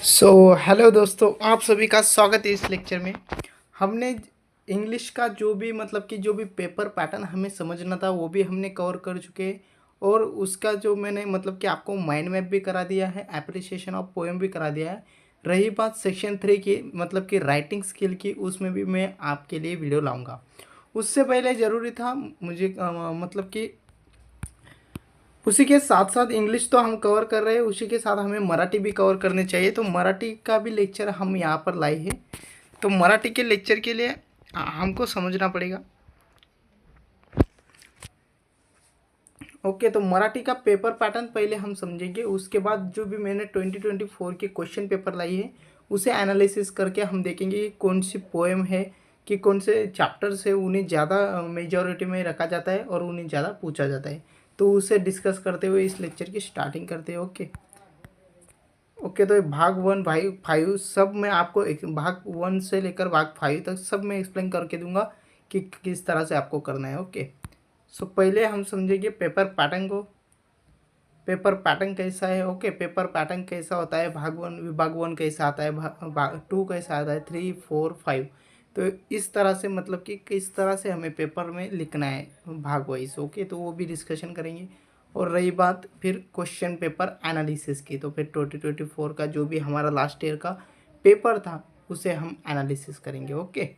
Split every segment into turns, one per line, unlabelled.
Hello दोस्तों, आप सभी का स्वागत है इस लेक्चर में। हमने इंग्लिश का जो भी जो भी पेपर पैटर्न हमें समझना था वो भी हमने कवर कर चुके हैं। और उसका जो मैंने आपको माइंड मैप भी करा दिया है, एप्रिसिएशन ऑफ पोएम भी करा दिया है। रही बात सेक्शन 3 की राइटिंग स्किल की, उसमें भी मैं आपके लिए वीडियो लाऊंगा। उससे पहले ज़रूरी था मुझे उसी के साथ साथ इंग्लिश तो हम कवर कर रहे हैं, उसी के साथ हमें मराठी भी कवर करने चाहिए। तो मराठी का भी लेक्चर हम यहाँ पर लाए हैं। तो मराठी के लेक्चर के लिए हमको समझना पड़ेगा। ओके, तो मराठी का पेपर पैटर्न पहले हम समझेंगे। उसके बाद जो भी मैंने 2024 के क्वेश्चन पेपर लाई है उसे एनालिसिस करके हम देखेंगे कि कौन सी पोएम है, कि कौन से चैप्टर्स है उन्हें ज़्यादा मेजॉरिटी में रखा जाता है और उन्हें ज़्यादा पूछा जाता है। तो उसे डिस्कस करते हुए इस लेक्चर की स्टार्टिंग करते हैं। ओके, तो ये भाग 1 भाई 5 सब मैं आपको भाग 1 से लेकर भाग 5 तक सब मैं एक्सप्लेन करके दूंगा कि किस तरह से आपको करना है। ओके, सो पहले हम समझेंगे पेपर पैटर्न को। पेपर पैटर्न कैसा है? ओके, पेपर पैटर्न कैसा होता है, विभाग 1 कैसा आता है, भाग 2 कैसा आता है, 3 4 5। तो इस तरह से कि किस तरह से हमें पेपर में लिखना है भाग वाइज। ओके, तो वो भी डिस्कशन करेंगे। और रही बात फिर क्वेश्चन पेपर एनालिसिस की, तो फिर 2024 का जो भी हमारा लास्ट ईयर का पेपर था उसे हम एनालिसिस करेंगे। ओके,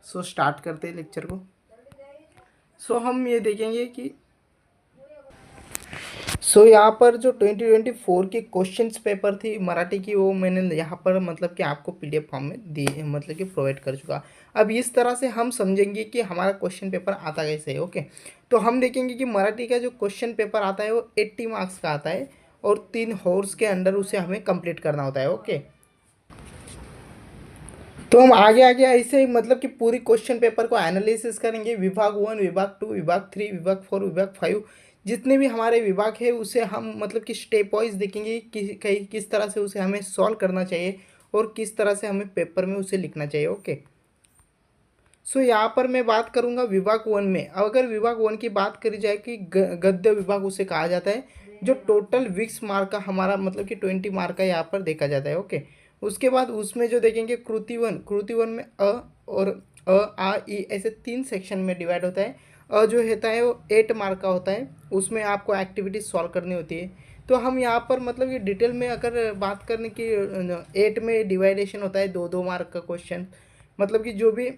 सो स्टार्ट करते हैं लेक्चर को। सो हम ये देखेंगे कि यहाँ पर जो 2024 की क्वेश्चंस पेपर थी मराठी की, वो मैंने यहाँ पर कि आपको पीडीएफ फॉर्म में दी, कि प्रोवाइड कर चुका। अब इस तरह से हम समझेंगे कि हमारा क्वेश्चन पेपर आता कैसे है। ओके, तो हम देखेंगे कि मराठी का जो क्वेश्चन पेपर आता है वो 80 मार्क्स का आता है और 3 हॉर्स के अंडर उसे हमें कंप्लीट करना होता है। ओके, तो हम आगे आगे ऐसे ही कि पूरी क्वेश्चन पेपर को एनालिसिस करेंगे। विभाग 1, विभाग 2, विभाग 3, विभाग 4, विभाग 5, जितने भी हमारे विभाग है उसे हम कि स्टेप वाइज देखेंगे कि किस तरह से उसे हमें सॉल्व करना चाहिए और किस तरह से हमें पेपर में उसे लिखना चाहिए। ओके, सो यहाँ पर मैं बात करूँगा विभाग 1 में। अगर विभाग 1 की बात करी जाए कि गद्य विभाग उसे कहा जाता है, जो टोटल 20 मार्क का हमारा 20 मार्क का यहाँ पर देखा जाता है। ओके, उसके बाद उसमें जो देखेंगे कृति वन में और आ ई ऐसे 3 सेक्शन में डिवाइड होता है। जो होता है वो 8 मार्क का होता है, उसमें आपको एक्टिविटीज सॉल्व करनी होती है। तो हम यहाँ पर ये डिटेल में अगर बात करने की 8 में डिवाइडेशन होता है 2-2 मार्क का क्वेश्चन। कि जो भी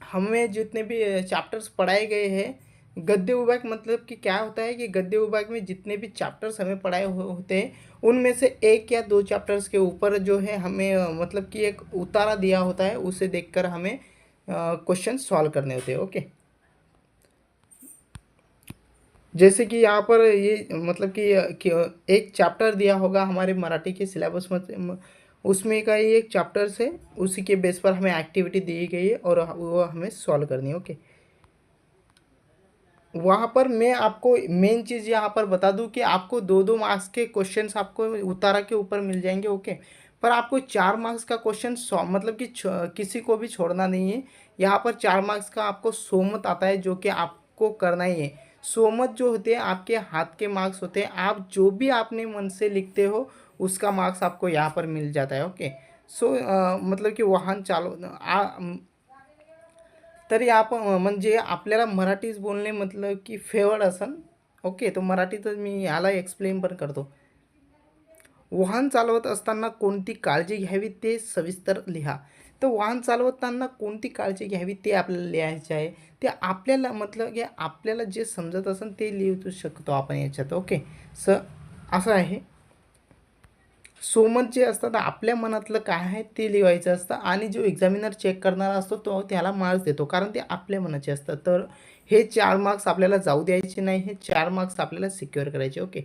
हमें जितने भी चैप्टर्स पढ़ाए गए हैं गद्य विभाग, कि क्या होता है कि गद्य विभाग में जितने भी चैप्टर्स हमें पढ़ाए होते हैं उनमें से 1 या 2 चैप्टर्स के ऊपर जो है हमें कि एक उतारा दिया होता है, उसे देखकर हमें क्वेश्चन सॉल्व करने होते हैं। ओके, जैसे कि यहाँ पर ये कि एक चैप्टर दिया होगा हमारे मराठी के सिलेबस में, उसमें का ये एक चैप्टर से उसी के बेस पर हमें एक्टिविटी दी गई है और वो हमें सॉल्व करनी है। ओके, वहाँ पर मैं आपको मेन चीज़ यहाँ पर बता दूँ कि आपको 2-2 मार्क्स के क्वेश्चंस आपको उतारा के ऊपर मिल जाएंगे। ओके, पर आपको 4 मार्क्स का क्वेश्चन किसी को भी छोड़ना नहीं है। यहाँ पर 4 मार्क्स का आपको सोमत आता है जो कि आपको करना ही है। सोमत जो होते हैं आपके हाथ के मार्क्स होते हैं, आप जो भी आपने मन से लिखते हो उसका मार्क्स आपको यहाँ पर मिल जाता है। ओके, सो कि वाहन चालव तरी म्हणजे आपल्याला मराठीच बोलणे की फेवर्ड असन। ओके, तो मराठीतच मी याला एक्सप्लेन पण करतो। वाहन चालवत असताना कोणती काळजी घ्यावी ते सविस्तर लिहा। तर वाहन चालवताना कोणती काळजी घ्यावी ते आपल्याला लिहायचे आहे। ते आपल्याला की आपल्याला जे समजत असेल ते लिहू शकतो आपण याच्यात। ओके, असं आहे। सोमत जे असतात आपल्या मनातलं काय आहे ते लिहायचं असतं आणि जो एक्झामिनर चेक करणारा असतो तो त्याला मार्क्स देतो, कारण ते आपल्या मनाचे असतात। तर हे 4 मार्क्स आपल्याला जाऊ द्यायचे नाही, हे 4 मार्क्स आपल्याला सिक्युअर करायचे। ओके,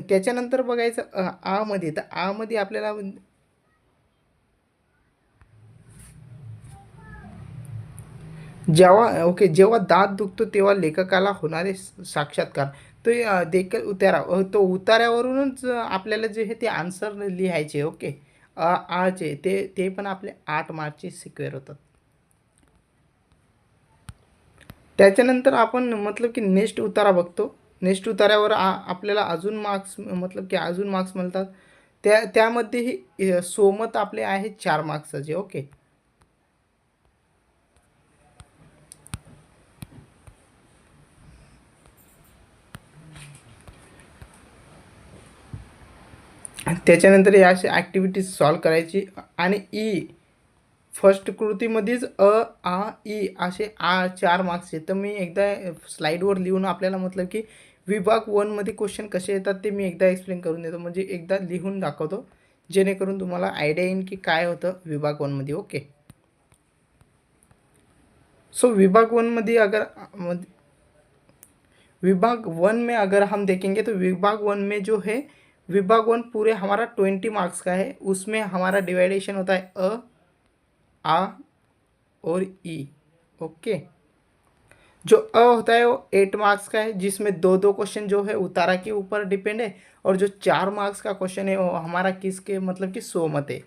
त्याच्यानंतर बघायचं आ मध्ये, तर आ मध्ये आपल्याला जेव्हा दात दुखतो तेव्हा लेखकाला होणारे साक्षात्कार, तो देखील तो उतार्यावरूनच आपल्याला जे आहे ते आन्सर लिहायचे। ओके, आचे ते पण आपले 8 मार्कचे सिक्वेअर होतात। त्याच्यानंतर आपण की नेक्स्ट उतारा बघतो। नेक्स्ट उतार्यावर आपल्याला अजून मार्क्स की अजून मार्क्स मिळतात। त्यामध्येही सोमत आपले आहे 4 मार्क्सचे. ओके. त्याच्यानंतर या अशी ॲक्टिव्हिटीज सॉल्व करायची. आणि फर्स्ट कृतीमध्येच आ ई असे 4 मार्क्सचे. तर मी एकदा स्लाईडवर लिहून आपल्याला मतलब की विभाग 1मध्ये क्वेश्चन कसे येतात ते मी एकदा एक्सप्लेन करून देतो, म्हणजे एकदा लिहून दाखवतो, जेणेकरून तुम्हाला आयडिया येईल की काय होतं विभाग 1मध्ये. ओके. सो विभाग 1मध्ये विभाग 1 में अगर हम देखेंगे तो विभाग 1 में जो है, विभाग 1 पूरे हमारा 20 मार्क्स का है. उसमें हमारा डिवाइडेशन होता है आ और ई. ओके. जो होता है वो 8 मार्क्स का है, जिसमें दो दो क्वेश्चन जो है उतारा के ऊपर डिपेंड है, और जो 4 मार्क्स का क्वेश्चन है वो हमारा किसके मतलब कि सोमत है.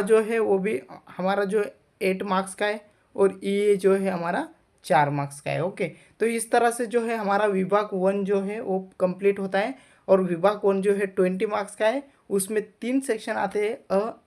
जो है वो भी हमारा जो 8 मार्क्स का है, और जो है हमारा 4 मार्क्स का है. ओके. तो इस तरह से जो है हमारा विभाग 1 जो है वो कंप्लीट होता है. और विभाग 1 जो है 20 मार्क्स का है. उसमें 3 सेक्शन आते हैं,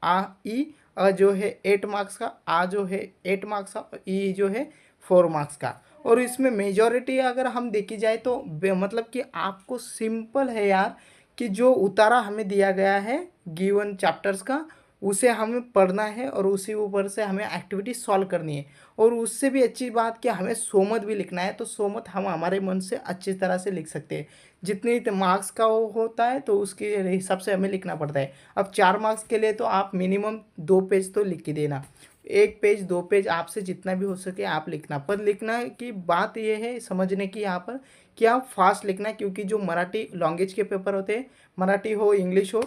आ ई. जो है 8 मार्क्स का, आ जो है 8 मार्क्स का, ई जो है 4 मार्क्स का. और इसमें मेजॉरिटी अगर हम देखी जाए तो मतलब कि आपको सिंपल है यार, कि जो उतारा हमें दिया गया है गिवन चैप्टर्स का, उसे हमें पढ़ना है और उसी ऊपर से हमें एक्टिविटी सॉल्व करनी है. और उससे भी अच्छी बात कि हमें सोमत भी लिखना है, तो सोमत हम हमारे मन से अच्छी तरह से लिख सकते हैं. जितनी मार्क्स का वो होता है तो उसके हिसाब से हमें लिखना पड़ता है. अब 4 मार्क्स के लिए तो आप मिनिमम 2 पेज तो लिख के देना. 1 पेज 2 पेज आपसे जितना भी हो सके आप लिखना. पर लिखना की बात यह है समझने की यहाँ पर, कि आप फास्ट लिखना, क्योंकि जो मराठी लैंग्वेज के पेपर होते हैं, मराठी हो इंग्लिश हो,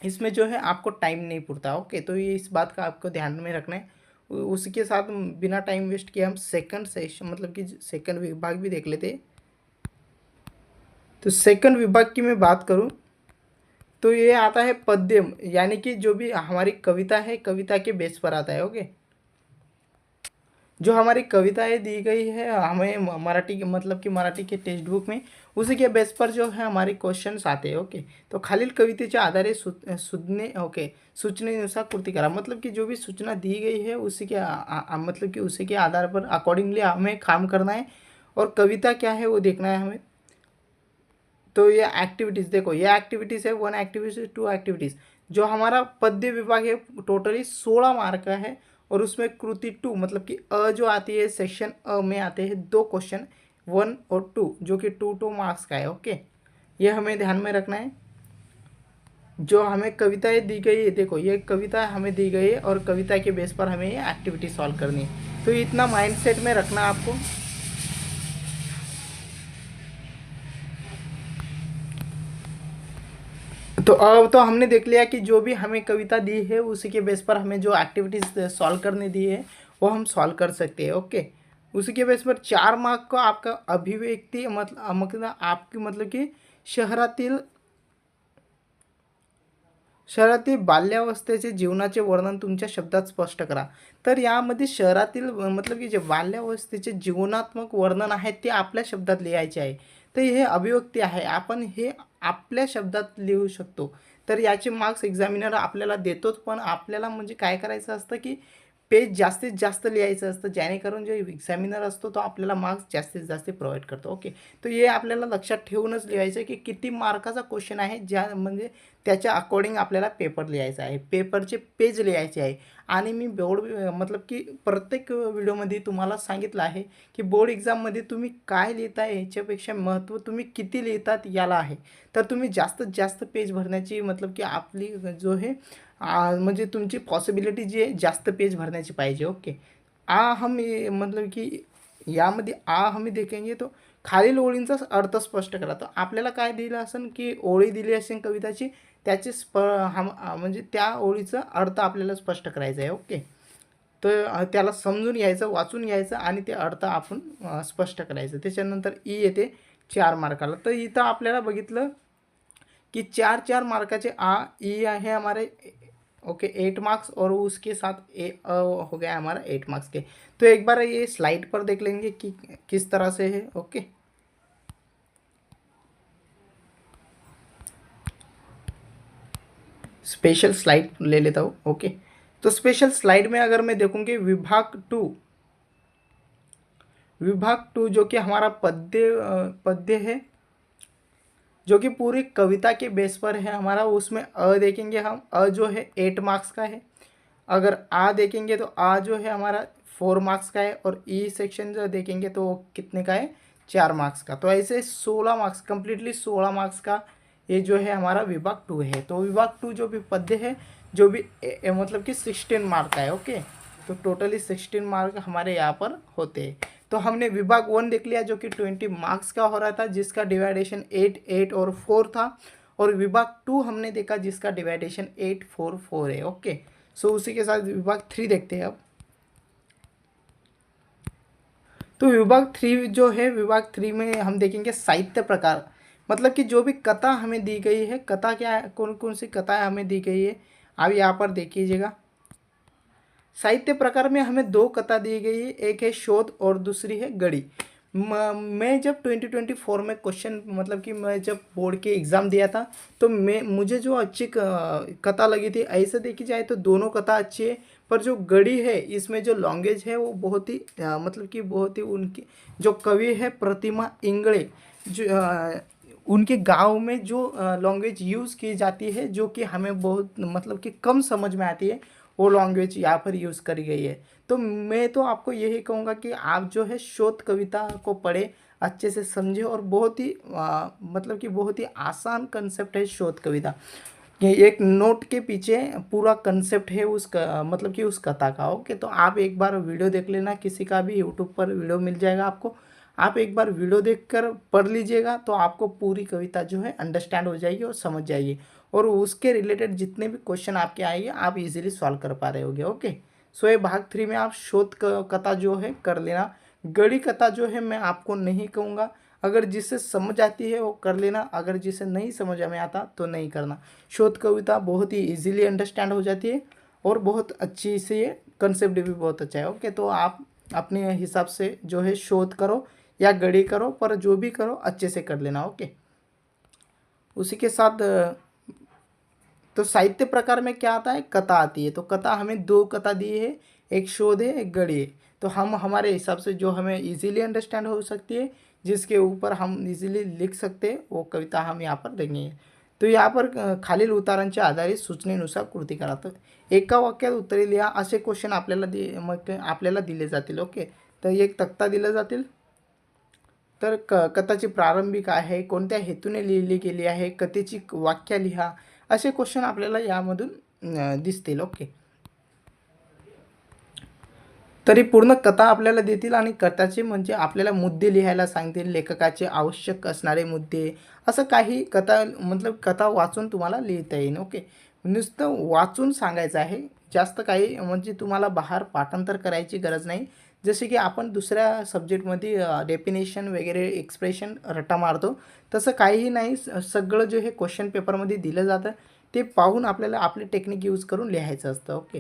इसमें जो है आपको टाइम नहीं पुरता. ओके. तो ये इस बात का आपको ध्यान में रखना है. उसके साथ बिना टाइम वेस्ट किए हम सेकंड सेशन मतलब कि सेकंड विभाग भी देख लेते हैं. तो सेकंड विभाग की मैं बात करूं तो ये आता है पद्यम, यानी कि जो भी हमारी कविता है, कविता के बेस पर आता है. ओके. जो हमारी कविताएं दी गई है हमें मराठी के मतलब कि मराठी के टेक्स्ट बुक में, उसी के बेस पर जो है हमारे क्वेश्चंस आते हैं. ओके. तो खालील कवितेच्या आधारे सूचनेनुसार कृती करा. मतलब कि जो भी सूचना दी गई है उसी के मतलब कि उसी के आधार पर अकॉर्डिंगली हमें काम करना है, और कविता क्या है वो देखना है हमें. तो ये एक्टिविटीज़ देखो, ये एक्टिविटीज़ है 1 एक्टिविटीज 2 एक्टिविटीज़. जो हमारा पद्य विभाग है टोटली 16 मार्क का है. और उसमें कृति 2 मतलब कि जो आती है सेक्शन में आते हैं 2 क्वेश्चन 1 और 2, जो कि 2 मार्क्स का है. ओके. ये हमें ध्यान में रखना है. जो हमें कविताएं दी गई है, देखो ये कविता हमें दी गई है और कविता के बेस पर हमें ये एक्टिविटी सॉल्व करनी है. तो इतना माइंडसेट में रखना आपको. तो अब तो हमने देख लिया कि जो भी हमें कविता दी है उसी के बेस पर हमें जो एक्टिविटीज सॉल्व करने दी है वो हम सॉल्व कर सकते हैं. ओके. उसी के बेस पर 4 मार्क का आपका अभिव्यक्ती मतलब आपकी मतलब कि शहरातील बाल्यावस्थेचे जीवनाचे वर्णन तुमच्या शब्दात स्पष्ट करा. तर यामध्ये शहरातील मतलब की जे बाल्यावस्थेचे जीवनात्मक वर्णन आहे ते आपल्या शब्दात लिहायचे आहे. तर हे अभिव्यक्ती आहे, आपण हे आपल्या शब्दात लिहू शकतो. तर याचे मार्क्स एक्झामिनर आपल्याला देतोच, पण आपल्याला म्हणजे काय करायचं असतं की पेज जास्तीत जास्त लिहायचं असतं, जेणेकरून जो एक्झामिनर असतो तो आपल्याला मार्क्स जास्तीत जास्त प्रोव्हाइड करतो. ओके. तो हे आपल्याला लक्षात ठेवूनच लिहायचं की किती मार्काचा क्वेश्चन आहे, ज्या म्हणजे त्याच्या अकॉर्डिंग आपल्याला पेपर लिहायचा आहे, पेपरचे पेज लिहायचे आहे. आणि मी बोर्ड मतलब की प्रत्येक व्हिडिओमध्ये तुम्हाला सांगितलं आहे की बोर्ड एक्झाममध्ये तुम्ही काय लिहिताय याच्यापेक्षा महत्त्व तुम्ही किती लिहितात याला आहे. तर तुम्ही जास्तीत जास्त पेज भरण्याची मतलब की आपली जो हे म्हणजे तुमची पॉसिबिलिटी जी आहे जास्त पेज भरण्याची पाहिजे. ओके. हम मतलब की यामध्ये हम देखेंगे तो खालील ओळींचा अर्थ स्पष्ट करा. तर आपल्याला काय दिलं असेल की ओळी दिली असेल कविताची, त्याचे म्हणजे त्या ओळीचा अर्थ आपल्याला स्पष्ट करायचा आहे. ओके. तर त्याला समजून घ्यायचं, वाचून घ्यायचं आणि ते अर्थ आपण स्पष्ट करायचं. त्याच्यानंतर येते 4 मार्काला. तर इथं आपल्याला बघितलं कि 4 मार्काचे ई है हमारे. ओके. 8 मार्क्स और उसके साथ हो गया हमारा 8 मार्क्स के. तो एक बार ये स्लाइड पर देख लेंगे कि किस तरह से है. ओके. स्पेशल स्लाइड ले लेता हूँ। ओके, तो स्पेशल स्लाइड में अगर मैं देखूँगी विभाग 2 जो कि हमारा पद्य है, जो कि पूरी कविता के बेस पर है हमारा। उसमें देखेंगे हम, जो है 8 मार्क्स का है। अगर देखेंगे तो जो है हमारा 4 मार्क्स का है, और ई सेक्शन जो देखेंगे तो वो कितने का है, 4 मार्क्स का। तो ऐसे 16 मार्क्स, कंप्लीटली 16 मार्क्स का ये जो है हमारा विभाग 2 है। तो विभाग 2 जो भी पद्य है, जो भी मतलब कि 16 मार्क का है। ओके, तो टोटली 16 मार्क हमारे यहाँ पर होते हैं। तो हमने विभाग 1 देख लिया, जो कि 20 मार्क्स का हो रहा था, जिसका डिवाइडेशन 8, 8 और 4 था। और विभाग 2 हमने देखा जिसका डिवाइडेशन 8, 4, 4 है। ओके, सो उसी के साथ विभाग 3 देखते हैं अब। तो विभाग 3 जो है, विभाग 3 में हम देखेंगे साहित्य प्रकार, मतलब कि जो भी कथा हमें दी गई है, कथा क्या है, कौन कौन सी कथाएं हमें दी गई है, आप यहाँ पर देखिएगा। साहित्य प्रकार में हमें 2 कथा दी गई है, एक है शोध और दूसरी है गढ़ी। मैं जब 2024 में क्वेश्चन, मतलब कि मैं जब बोर्ड के एग्ज़ाम दिया था, तो मुझे जो अच्छी कथा लगी थी, ऐसे देखी जाए तो दोनों कथा अच्छी है। पर जो गढ़ी है, इसमें जो लैंग्वेज है वो बहुत ही मतलब कि बहुत ही, उनकी जो कवि है प्रतिमा इंगळे, जो उनके गांव में जो लैंग्वेज यूज़ की जाती है, जो कि हमें बहुत मतलब कि कम समझ में आती है, वो लैंग्वेज यहाँ पर यूज़ करी गई है। तो मैं तो आपको यही कहूँगा कि आप जो है शोध कविता को पढ़े, अच्छे से समझे, और बहुत ही मतलब कि बहुत ही आसान कंसेप्ट है शोध कविता। कि एक नोट के पीछे पूरा कंसेप्ट है मतलब कि उस कथा का। ओके, तो आप एक बार वीडियो देख लेना, किसी का भी यूट्यूब पर वीडियो मिल जाएगा आपको। आप एक बार वीडियो देखकर पढ़ लीजिएगा, तो आपको पूरी कविता जो है अंडरस्टैंड हो जाएगी और समझ जाएगी, और उसके रिलेटेड जितने भी क्वेश्चन आपके आएंगे आप इजीली सॉल्व कर पा रहे होगे। ओके, सो ये भाग 3 में आप शोध कथा जो है कर लेना। गढ़ी कथा जो है मैं आपको नहीं कहूँगा, अगर जिससे समझ आती है वो कर लेना, अगर जिसे नहीं समझ में आता तो नहीं करना। शोध कविता बहुत ही इजीली अंडरस्टैंड हो जाती है, और बहुत अच्छी से ये कंसेप्ट भी बहुत अच्छा है। ओके, तो आप अपने हिसाब से जो है शोध करो या गढ़ी करो, पर जो भी करो अच्छे से कर लेना। ओके, उसी के साथ तो साहित्य प्रकार में क्या आता है, कथा आती है। तो कथा हमें 2 कथा दी है, एक शोध है, एक गढ़ी है। तो हम हमारे हिसाब से जो हमें इजीली अंडरस्टैंड हो सकती है, जिसके ऊपर हम इजीली लिख सकते हैं, वो कविता हम यहाँ पर देंगे। तो यहाँ पर खालील उतारांच्या आधारित सूचनेनुसार कृती करा। तर एका वाक्यात उत्तरे लिहा असे क्वेश्चन आपल्याला दिले जातील। ओके, तर एक तक्ता दिला जातील। तर कथाची प्रारंभिक आहे, कोणत्या हेतूने लिहिली गेली आहे, कथेची वाक्य लिहा, असे क्वेश्चन आपल्याला यामधून दिसतील। ओके, तरी पूर्ण कथा आपल्याला देतील, आणि कथाचे म्हणजे आपल्याला मुद्दे लिहायला सांगतील, लेखकाचे आवश्यक असणारे मुद्दे, असं काही कथा, मतलब कथा वाचून तुम्हाला लिहिता येईल। ओके, नुसतं वाचून सांगायचं आहे, जास्त काही म्हणजे तुम्हाला बाहेर पाठांतर करायची गरज नाही। जसे की आपण दुसऱ्या सब्जेक्टमध्ये डेफिनेशन वगैरे एक्सप्रेशन रट्टा मारतो, तसं काहीही नाही। सगळं जे हे क्वेश्चन पेपरमध्ये दिलं जातं, ते पाहून आपल्याला आपली टेक्निक यूज करून लिहायचं असतं। ओके,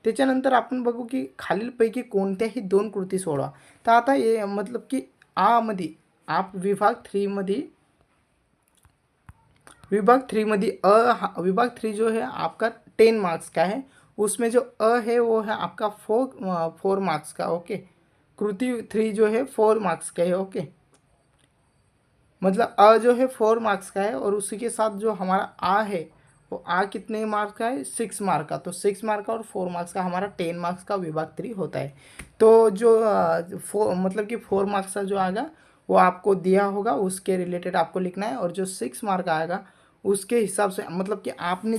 त्याच्यानंतर आपण बघू की खालीलपैकी कोणत्याही 2 कृती सोडवा। तर आता ये मतलब की मध्ये आप विभाग 3 मध्ये विभाग 3 जो है आपका 10 मार्क्स का है। उसमें जो है वो है आपका 4 मार्क्स का। ओके, कृति 3 जो है 4 मार्क्स का है। ओके, मतलब जो है 4 मार्क्स का है, और उसी के साथ जो हमारा है, वो कितने मार्क्स का है, 6 मार्क का। तो 6 मार्क का और 4 मार्क्स का हमारा 10 मार्क्स का विभाग 3 होता है। तो जो मतलब कि 4 मार्क्स का जो आएगा वो आपको दिया होगा, उसके रिलेटेड आपको लिखना है, और जो 6 मार्क आएगा उसके हिसाब से, मतलब कि आपने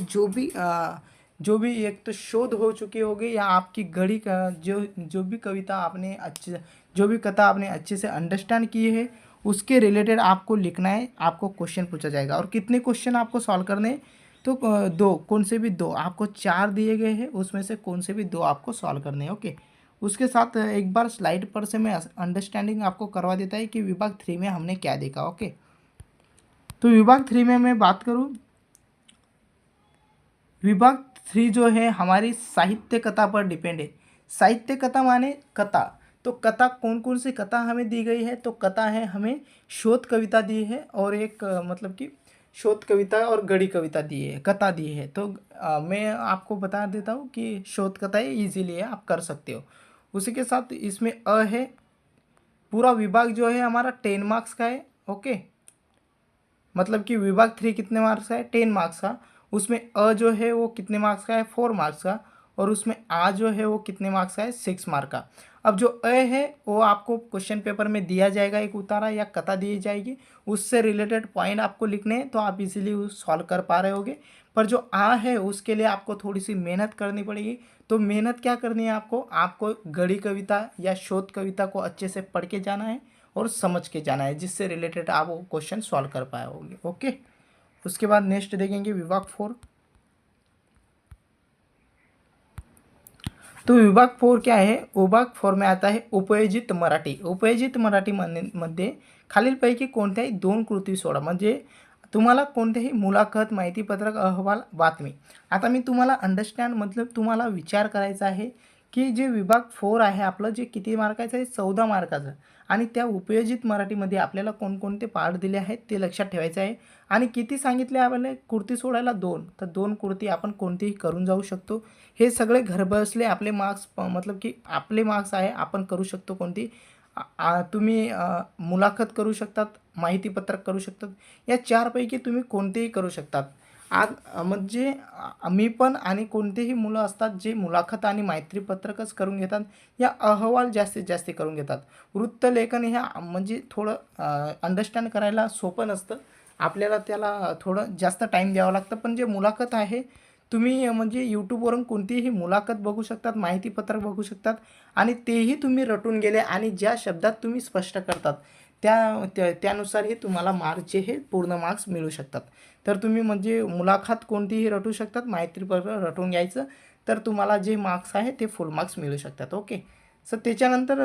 जो भी एक तो शोध हो चुकी होगी, या आपकी गढ़ी का जो भी कविता आपने अच्छे, जो भी कथा आपने अच्छे से अंडरस्टैंड की है, उसके रिलेटेड आपको लिखना है। आपको क्वेश्चन पूछा जाएगा, और कितने क्वेश्चन आपको सॉल्व करने हैं, तो 2, कौन से भी 2, आपको 4 दिए गए हैं, उसमें से कौन से भी 2 आपको सॉल्व करने हैं। ओके, उसके साथ एक बार स्लाइड पर से मैं अंडरस्टैंडिंग आपको करवा देता है कि विभाग 3 में हमने क्या देखा। ओके, तो विभाग 3 में मैं बात करूँ, विभाग 3 जो है हमारी साहित्य कथा पर डिपेंड है। साहित्य कथा माने कथा, तो कथा कौन कौन सी कथा हमें दी गई है, तो कथा है हमें शोध कविता दी है, और एक मतलब कि शोध कविता और गढ़ी कविता दी है, कथा दी है। तो मैं आपको बता देता हूँ कि शोध कथा है, ईजीली है, आप कर सकते हो। उसी के साथ इसमें है, पूरा विभाग जो है हमारा 10 मार्क्स का है। ओके, मतलब कि विभाग 3 कितने मार्क्स का है, 10 मार्क्स का। उसमें जो है वो कितने मार्क्स का है, 4 मार्क्स का। और उसमें जो है वो कितने मार्क्स का है, 6 मार्क का। अब जो है वो आपको क्वेश्चन पेपर में दिया जाएगा, एक उतारा या कथा दी जाएगी, उससे रिलेटेड पॉइंट आपको लिखने हैं, तो आप इजीली सॉल्व कर पा रहे होगे। पर जो है उसके लिए आपको थोड़ी सी मेहनत करनी पड़ेगी। तो मेहनत क्या करनी है आपको गढ़ी कविता या शोध कविता को अच्छे से पढ़ के जाना है और समझ के जाना है, जिससे रिलेटेड आप वो क्वेश्चन सॉल्व कर पाओगे। ओके, उसके बाद नेक्स्ट देखेंगे विभाग 4। तो विभाग 4 क्या है, विभाग 4 में आता है उपयोजित मराठी। उपयोजित मराठी मध्ये खालीलपैकी कोणत्याही 2 कृती सोडा। म्हणजे तुम्हाला कोणत्याही मुलाखत, माहितीपत्रक, अहवाल, बातमी। आता मी तुम्हाला अंडरस्टँड मतलब तुम्हाला विचार करायचा आहे की जे विभाग 4 आहे आपलं, जे किती मार्काचं आहे, 14 मार्काचं। आणि त्या उपयोजित मराठीमध्ये आपल्याला कोणकोणते पाठ दिले आहेत ते लक्षात ठेवायचं आहे। आणि किती सांगितले आपल्याला कृती सोडायला, 2। तर 2 कृती आपण कोणतीही करून जाऊ शकतो। हे सगळे घरबसले आपले मार्क्स मतलब की आपले मार्क्स आहे, आपण करू शकतो कोणती। तुम्ही मुलाखत करू शकतात, माहितीपत्रक करू शकतात, या 4 पैकी तुम्ही कोणतेही करू शकतात। आज म्हणजे मी पण आणि कोणतेही मुलं असतात जे मुलाखत आणि मैत्रीपत्रकच करून घेतात, या अहवाल जास्तीत जास्त करून घेतात। वृत्तलेखन ह्या म्हणजे थोडं अंडरस्टँड करायला सोपं नसतं, आपल्याला त्याला थोडं जास्त टाईम द्यावा लागतं। पण जे मुलाखत आहे तुम्ही म्हणजे यूट्यूबवरून कोणतीही मुलाखत बघू शकतात, माहितीपत्रक बघू शकतात, आणि तेही तुम्ही रटून गेले आणि ज्या शब्दात तुम्ही स्पष्ट करतात त्यानुसारही तुम्हाला मार्क्स जे हे पूर्ण मार्क्स मिळू शकतात। तर तुम्ही म्हणजे मुलाखत कोणतीही रटू शकतात, माहितीपत्रक रटून घ्यायचं, तर तुम्हाला जे मार्क्स आहे ते फुल मार्क्स मिळू शकतात। ओके, सो त्याच्यानंतर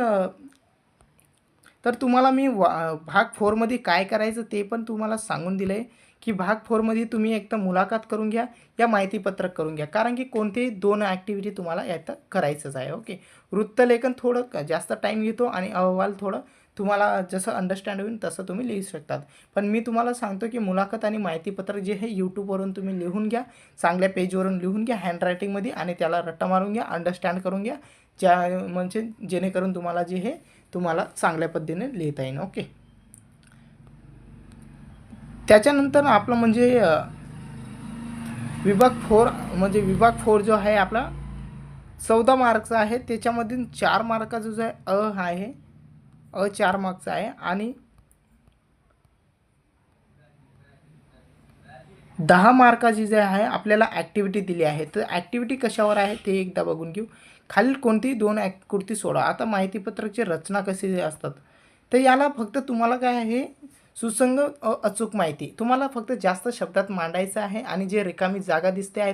तर तुम्हाला मी भाग 4 मध्ये काय करायचं ते पण तुम्हाला सांगून दिलं आहे की भाग 4 मध्ये तुम्ही एक तर मुलाखत करून घ्या या माहितीपत्रक करून घ्या, कारण की कोणतेही 2 ॲक्टिव्हिटी तुम्हाला यात करायचंच आहे। ओके, वृत्तलेखन थोडं जास्त टाईम घेतो आणि अहवाल थोडं तुम्हाला जसं अंडरस्टँड होईल तसं तुम्ही लिहू शकतात। पण मी तुम्हाला सांगतो की मुलाखत आणि माहितीपत्रक जे हे यूट्यूबवरून तुम्ही लिहून घ्या, चांगल्या पेजवरून लिहून घ्या हँडरायटिंगमध्ये, आणि त्याला रट्टा मारून घ्या, अंडरस्टँड करून घ्या, म्हणजे जेणेकरून तुम्हाला जे हे तुम्हाला चांगल्या पद्धतीने लिहिता येईल। ओके, त्याच्यानंतर आपलं म्हणजे विभाग 4 म्हणजे विभाग 4 जो आहे आपला 14 मार्कचा आहे, त्याच्यामधून 4 मार्काचा जो आहे 4 मार्कचा आहे, आणि 10 मार्काची जे आहे आपल्याला ॲक्टिव्हिटी दिली आहे। तर ॲक्टिव्हिटी कशावर आहे ते एकदा बघून घेऊ। खालील कोणतीही 2 कृती सोडा। आता माहितीपत्रकची रचना कशी असतात, तर याला फक्त तुम्हाला काय आहे, सुसंगत अचूक माहिती तुम्हाला फक्त जास्त शब्दात मांडायचं आहे, आणि जे रिकामी जागा दिसते आहे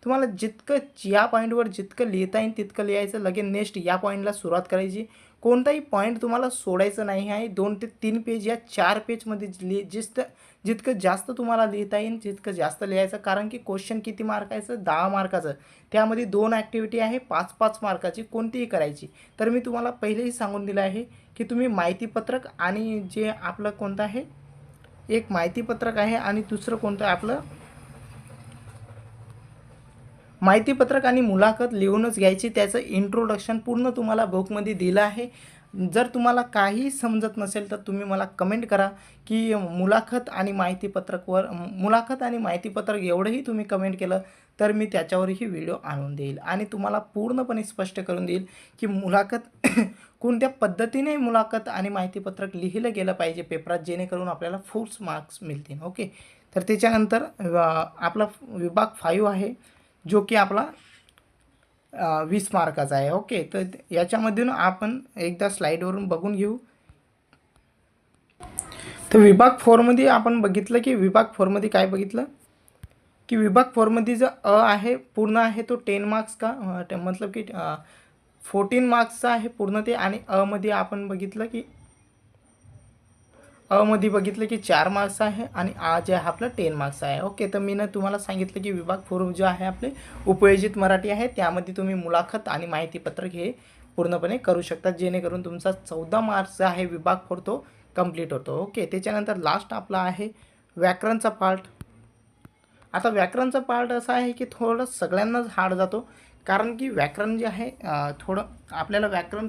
तुम्हाला जितकं या पॉईंटवर जितकं लिहिता येईल तितकं लिहायचं, लगेच नेक्स्ट या पॉईंटला सुरुवात करायची। कोणताही पॉईंट तुम्हाला सोडायचं नाही आहे। 2 ते 3 पेज या 4 पेजमध्ये जितकं जास्त तुम्हाला लिहिता येईल तितकं जास्त लिहायचं, कारण की क्वेश्चन किती मार्काचं, 10 मार्काचं, त्यामध्ये 2 ॲक्टिव्हिटी आहे 5-5 मार्काची, कोणतीही करायची। तर मी तुम्हाला पहिलेही सांगून दिलं आहे की तुम्ही माहितीपत्रक आणि जे आपलं कोणतं आहे, एक माहितीपत्रक आहे आणि दुसरं कोणतं आपलं माहितीपत्रक आणि मुलाखत लिहूनच घ्यायची। त्याचं इंट्रोडक्शन पूर्ण तुम्हाला बुकमध्ये दिलं आहे। जर तुम्हाला काही समजत नसेल तर तुम्ही मला कमेंट करा की मुलाखत आणि माहितीपत्रक एवढंही तुम्ही कमेंट केलं तर मी त्याच्यावरही व्हिडिओ आणून देईल, आणि तुम्हाला पूर्णपणे स्पष्ट करून देईल की मुलाखत कोणत्या पद्धतीने मुलाखत आणि माहितीपत्रक लिहिलं गेलं पाहिजे पेपरात, जेणेकरून आपल्याला फुल मार्क्स मिळतील। ओके, तर त्याच्यानंतर आपला विभाग 5 आहे, जो की आपला 20 मार्काचा आहे। ओके, तर याच्यामधून आपण एकदा स्लाईडवरून बघून घेऊ। तर विभाग 4 मध्ये आपण बघितलं की विभाग 4 मध्ये काय बघितलं की विभाग 4 मध्ये जो आहे पूर्ण आहे तो 10 मार्क्स का मतलब की 14 मार्क्सचा आहे पूर्ण ते, आणि मध्ये आपण बघितलं की मध्ये बघितलं की 4 मार्क्स आहे, आणि जे आहे आपलं 10 मार्क्स आहे। ओके, तर मी तुम्हाला सांगितलं की विभाग 4 जो आहे आपले उपयोजित मराठी आहे, त्यामध्ये तुम्ही मुलाखत आणि माहितीपत्रक हे पूर्णपणे करू शकता, जेणेकरून तुमचा 14 मार्क्स आहे विभाग 4 तो कंप्लीट होतो। ओके, त्याच्यानंतर लास्ट आपला आहे व्याकरणचा पार्ट. आता व्याकरणचा पार्ट असा आहे की थोडं सगळ्यांनाच हार्ड जातो, कारण की व्याकरण जे आहे थोडं आपल्याला व्याकरण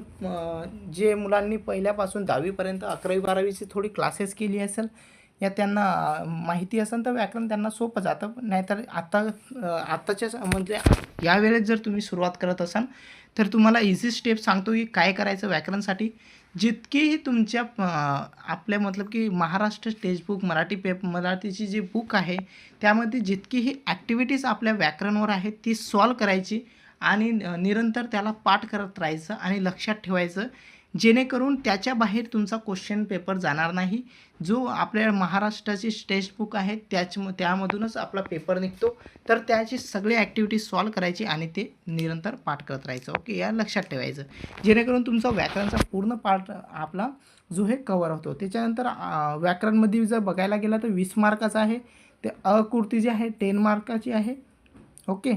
जे मुलांनी पहिल्यापासून 10वीपर्यंत 11वी-12वीची थोडी क्लासेस केली असेल या त्यांना माहिती असेल तर व्याकरण त्यांना सोपं जातं. नाहीतर आत्ताच्या म्हणजे यावेळेस जर तुम्ही सुरुवात करत असाल तर तुम्हाला इझी स्टेप सांगतो की काय करायचं व्याकरणसाठी. जितकीही तुमच्या आपल्या मतलब की महाराष्ट्र टेक्स्टबुक मराठीची जी बुक आहे त्यामध्ये जितकीही ॲक्टिव्हिटीज आपल्या व्याकरणावर आहेत ती सॉल्व करायची आणि निरंतर त्याला पाठ करत राहायचं आणि लक्षात ठेवायचं, जेणेकरून त्याच्या बाहेर तुमचा क्वेश्चन पेपर जाणार नाही. जो आपल्या महाराष्ट्राची टेक्स्टबुक आहे त्यामधूनच आपला पेपर निघतो. तर त्याची सगळी ॲक्टिव्हिटी सॉल्व करायची आणि ते निरंतर पाठ करत राहायचं. ओके, या लक्षात ठेवायचं, जेणेकरून तुमचा व्याकरणचा पूर्ण पार्ट आपला जो हे कवर होतो. त्याच्यानंतर व्याकरणमध्ये जर बघायला गेला तर 20 मार्काचा आहे. ते अकृती जी आहे 10 मार्काची आहे. ओके,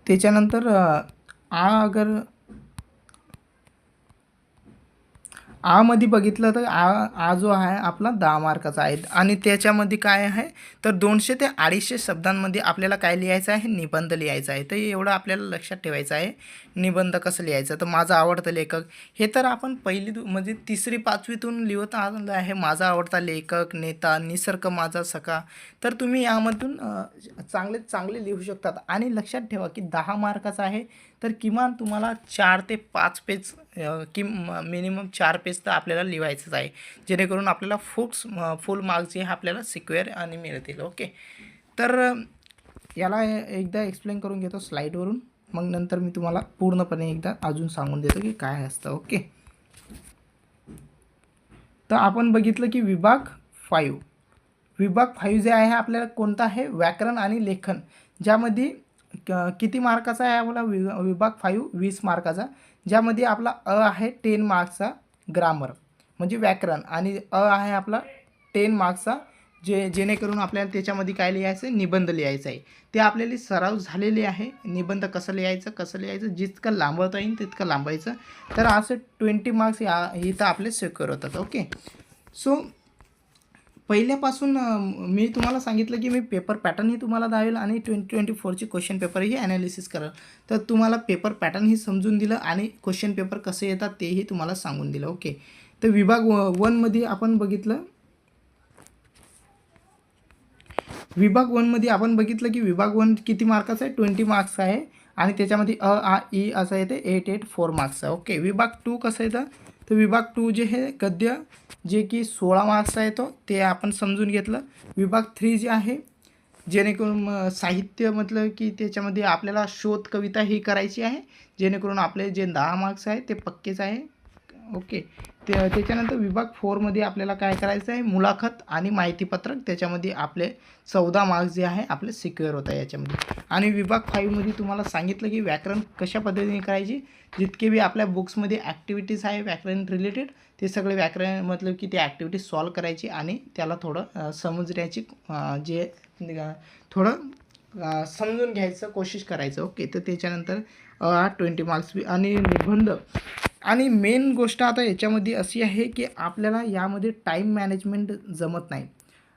त्याच्यानंतर मध्ये बघितलं तर आ जो आहे आपला 10 मार्काचा आहे आणि त्याच्यामध्ये काय आहे तर 200 ते 250 शब्दांमध्ये आपल्याला काय लिहायचं आहे, निबंध लिहायचा आहे. तर एवढं आपल्याला लक्षात ठेवायचं आहे. निबंध कसं लिहायचं, तर माझा आवडता लेखक हे तर आपण म्हणजे 3री-5वीतून लिहत आलेलं आहे. माझा आवडता लेखक, नेता, निसर्ग माझा सखा. तर तुम्ही यामधून चांगले लिहू शकतात. आणि लक्षात ठेवा की 10 मार्काचा आहे तर किमान तुम्हाला 4 ते 5 पेज मिनिमम 4 पेज तर आपल्याला लिहायचंच आहे, जेणेकरून आपल्याला फुल मार्क्स जे आपल्याला सिक्वेअर आणि मिळतील. ओके, तर याला एकदा एक्सप्लेन करून घेतो स्लाईडवरून, मग नंतर मी तुम्हाला पूर्णपणे एकदा अजून सांगून देतो की काय असतं. ओके, तर आपण बघितलं की विभाग 5 जे आहे आपल्याला कोणता आहे, व्याकरण आणि लेखन, ज्यामध्ये किती मार्काचा आहे आपला विभाग 5 20 मार्काचा, ज्यामध्ये आपला आहे 10 मार्क्सचा ग्रामर म्हणजे व्याकरण, आणि आहे आपला 10 मार्क्सचा जेणेकरून आपल्याला त्याच्यामध्ये काय लिहायचं, निबंध लिहायचा आहे. ते आपल्याला सराव झालेले आहे. निबंध कसं लिहायचं जितकं लांबवता येईल तितकं लांबायचं. तर असं 20 मार्क्स इथं आपले सिक्युअर होतात. ओके, सो पहिल्यापासून मी तुम्हाला सांगितलं की मी पेपर पॅटर्नही तुम्हाला दावेल आणि 2024ची क्वेश्चन पेपरही ॲनालिसिस करेल. तर तुम्हाला पेपर पॅटर्नही समजून दिलं आणि क्वेश्चन पेपर कसे येतात तेही तुम्हाला सांगून दिलं. ओके, तर विभाग 1मध्ये आपण बघितलं. विभाग 1मध्ये आपण बघितलं की विभाग 1 किती मार्काचा आहे, 20 मार्क्स आहे आणि त्याच्यामध्ये आ ई असं येते 4 मार्क्सचा. ओके, विभाग 2 कसं येतं, तर विभाग 2 जे हे गद्य जे की 16 मार्क्सचा येतो ते आपण समजून घेतलं. विभाग 3 जे आहे जेणेकरून साहित्य म्हटलं की त्याच्यामध्ये आपल्याला शोध कविता ही करायची आहे, जेणेकरून आपले जे 10 मार्क्स आहे ते पक्केच आहे. ओके, त्याच्यानंतर विभाग 4मध्ये आपल्याला काय करायचं आहे, मुलाखत आणि माहितीपत्रक, त्याच्यामध्ये आपले 14 मार्क्स जे आहे आपले सिक्युअर होत आहे याच्यामध्ये. आणि विभाग 5मध्ये तुम्हाला सांगितलं की व्याकरण कशा पद्धतीने करायची, जितके बी आपल्या बुक्समध्ये ॲक्टिव्हिटीज आहे व्याकरण रिलेटेड ते सगळे व्याकरण मतलब की ते ॲक्टिव्हिटीज सॉल्व करायची आणि त्याला थोडं समजण्याची थोडं समजून घ्यायचं कोशिश करायचं. ओके, तर त्याच्यानंतर 20 मार्क्स आणि निबंध. आणि मेन गोष्ट आता याच्यामध्ये अशी आहे की आपल्याला यामध्ये टाईम मॅनेजमेंट जमत नाही.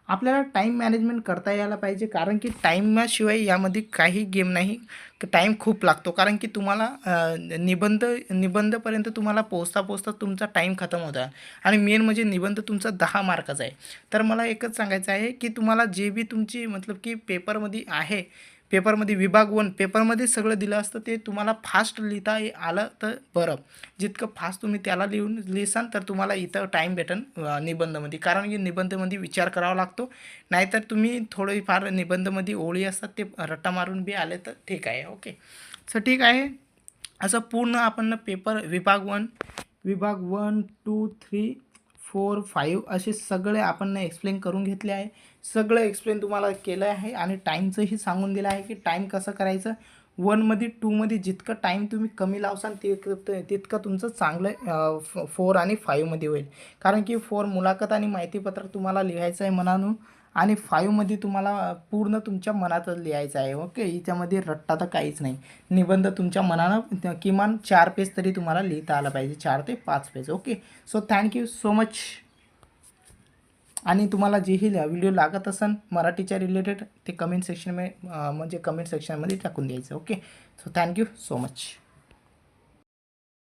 आपल्याला टाईम मॅनेजमेंट करता यायला पाहिजे, कारण की टाईमाशिवाय यामध्ये काही गेम नाही. टाईम खूप लागतो, कारण की तुम्हाला निबंधपर्यंत तुम्हाला पोचता तुमचा टाईम खतम होता. आणि मेन म्हणजे निबंध तुमचा 10 मार्काचा आहे. तर मला एकच सांगायचं आहे की तुम्हाला जे बी तुमची मतलब की पेपरमध्ये आहे, पेपरमध्ये विभाग 1 पेपरमध्ये सगळं दिलं असतं ते तुम्हाला फास्ट लिहिता आलं तर बरं. जितकं फास्ट तुम्ही त्याला लिहिसाल तर तुम्हाला इथं टाईम भेटेल निबंधमध्ये, कारण की निबंधमध्ये विचार करावा लागतो. नाहीतर तुम्ही थोडीफार निबंधमध्ये ओळी असतात ते रट्टा मारून बी आले तर ठीक आहे. ओके, सो ठीक आहे. असं पूर्ण आपण पेपर विभाग 1, 2, 3, 4, 5 असे सगळे आपण एक्सप्लेन करून घेतले आहे. सगळं एक्सप्लेन तुम्हाला केलं आहे आणि टाईमचंही सांगून दिलं आहे की टाईम कसं करायचं. 1मध्ये 2मध्ये जितकं टाईम तुम्ही कमी लावसाल तितकं तुमचं चांगलं 4 आणि 5मध्ये होईल. कारण की 4 मुलाखत आणि माहितीपत्रक तुम्हाला लिहायचं आहे मनानं, आणि 5मध्ये तुम्हाला पूर्ण तुमच्या मनातच लिहायचं आहे. ओके, याच्यामध्ये रट्टा तर काहीच नाही. निबंध तुमच्या मनानं किमान 4 पेज तरी तुम्हाला लिहिता आलं पाहिजे, 4 ते 5 page. Okay, so thank you so much. आणि तुम्हाला जेही व्हिडिओ लागत असेल मराठीच्या रिलेटेड ते कमेंट सेक्शन म्हणजे कमेंट सेक्शनमध्ये टाकून द्यायचं. Okay, so thank you so much.